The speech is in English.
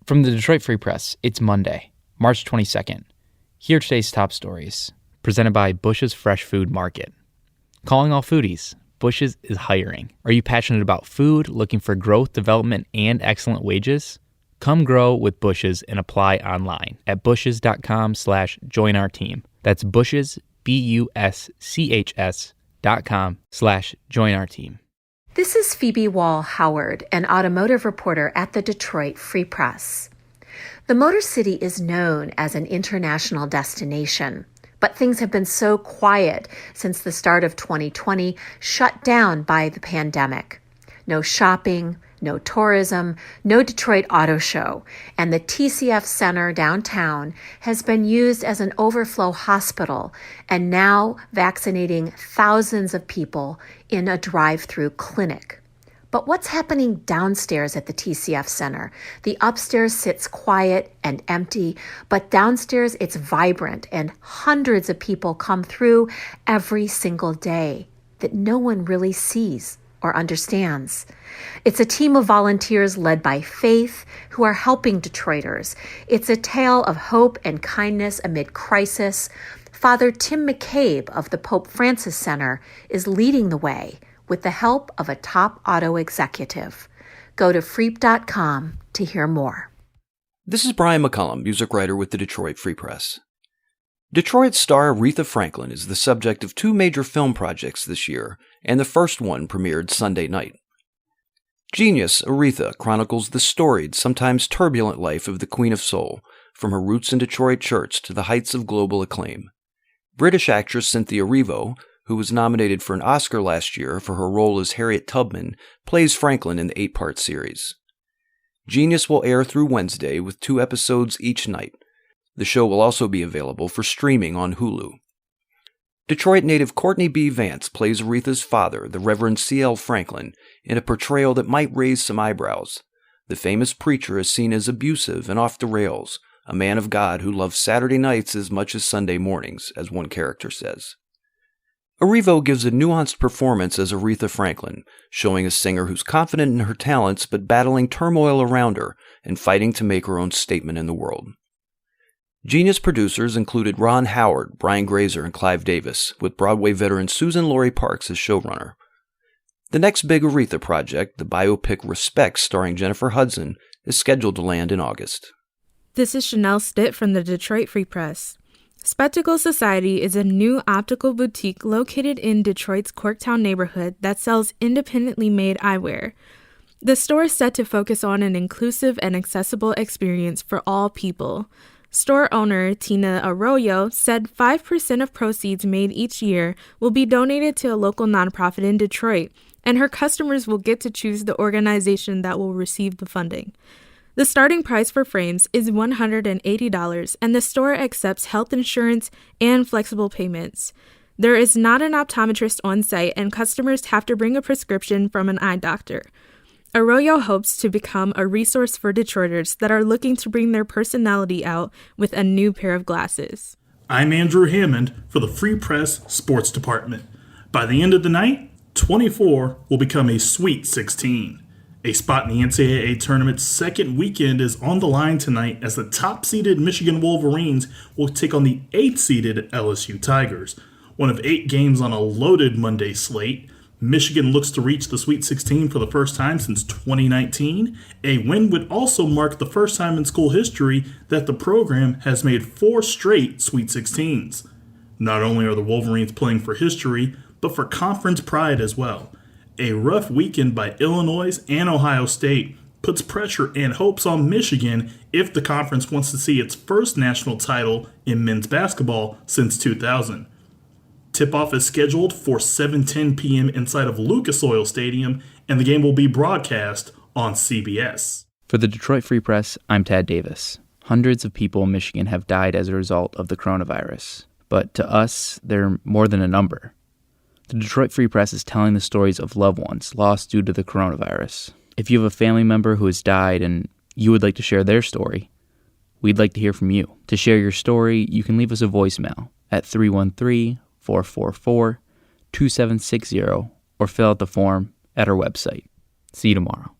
From the Detroit Free Press, it's Monday, March 22nd. Here are today's top stories, presented by Bush's Fresh Food Market. Calling all foodies, Bush's is hiring. Are you passionate about food, looking for growth, development, and excellent wages? Come grow with Bush's and apply online at bushes.com/join our team. That's Bush's, BUSCHS.com/join our team. This is Phoebe Wall-Howard, an automotive reporter at the Detroit Free Press. The Motor City is known as an international destination, but things have been so quiet since the start of 2020, shut down by the pandemic. No shopping, no tourism, no Detroit Auto Show, and the TCF Center downtown has been used as an overflow hospital and now vaccinating thousands of people in a drive-through clinic. But what's happening downstairs at the TCF Center? The upstairs sits quiet and empty, but downstairs it's vibrant and hundreds of people come through every single day that no one really sees or understands. It's a team of volunteers led by Faith who are helping Detroiters. It's a tale of hope and kindness amid crisis. Father Tim McCabe of the Pope Francis Center is leading the way with the help of a top auto executive. Go to freep.com to hear more. This is Brian McCullum, music writer with the Detroit Free Press. Detroit star Aretha Franklin is the subject of two major film projects this year, and the first one premiered Sunday night. Genius, Aretha chronicles the storied, sometimes turbulent life of the Queen of Soul, from her roots in Detroit church to the heights of global acclaim. British actress Cynthia Erivo, who was nominated for an Oscar last year for her role as Harriet Tubman, plays Franklin in the 8-part series. Genius will air through Wednesday with 2 episodes each night. The show will also be available for streaming on Hulu. Detroit native Courtney B. Vance plays Aretha's father, the Reverend C.L. Franklin, in a portrayal that might raise some eyebrows. The famous preacher is seen as abusive and off the rails, a man of God who loves Saturday nights as much as Sunday mornings, as one character says. Erivo gives a nuanced performance as Aretha Franklin, showing a singer who's confident in her talents but battling turmoil around her and fighting to make her own statement in the world. Genius producers included Ron Howard, Brian Grazer, and Clive Davis, with Broadway veteran Susan Laurie Parks as showrunner. The next big Aretha project, the biopic Respect starring Jennifer Hudson, is scheduled to land in August. This is Chanel Stitt from the Detroit Free Press. Spectacle Society is a new optical boutique located in Detroit's Corktown neighborhood that sells independently made eyewear. The store is set to focus on an inclusive and accessible experience for all people. Store owner Tina Arroyo said 5% of proceeds made each year will be donated to a local nonprofit in Detroit, and her customers will get to choose the organization that will receive the funding. The starting price for frames is $180, and the store accepts health insurance and flexible payments. There is not an optometrist on site, and customers have to bring a prescription from an eye doctor. Arroyo hopes to become a resource for Detroiters that are looking to bring their personality out with a new pair of glasses. I'm Andrew Hammond for the Free Press Sports Department. By the end of the night, 24 will become a Sweet 16. A spot in the NCAA tournament's second weekend is on the line tonight as the top-seeded Michigan Wolverines will take on the 8th-seeded LSU Tigers. One of 8 games on a loaded Monday slate. Michigan looks to reach the Sweet 16 for the first time since 2019. A win would also mark the first time in school history that the program has made 4 straight Sweet 16s. Not only are the Wolverines playing for history, but for conference pride as well. A rough weekend by Illinois and Ohio State puts pressure and hopes on Michigan if the conference wants to see its first national title in men's basketball since 2000. Tip-off is scheduled for 7:10 p.m. inside of Lucas Oil Stadium, and the game will be broadcast on CBS. For the Detroit Free Press, I'm Tad Davis. Hundreds of people in Michigan have died as a result of the coronavirus. But to us, they're more than a number. The Detroit Free Press is telling the stories of loved ones lost due to the coronavirus. If you have a family member who has died and you would like to share their story, we'd like to hear from you. To share your story, you can leave us a voicemail at 313-444-2760 or fill out the form at our website. See you tomorrow.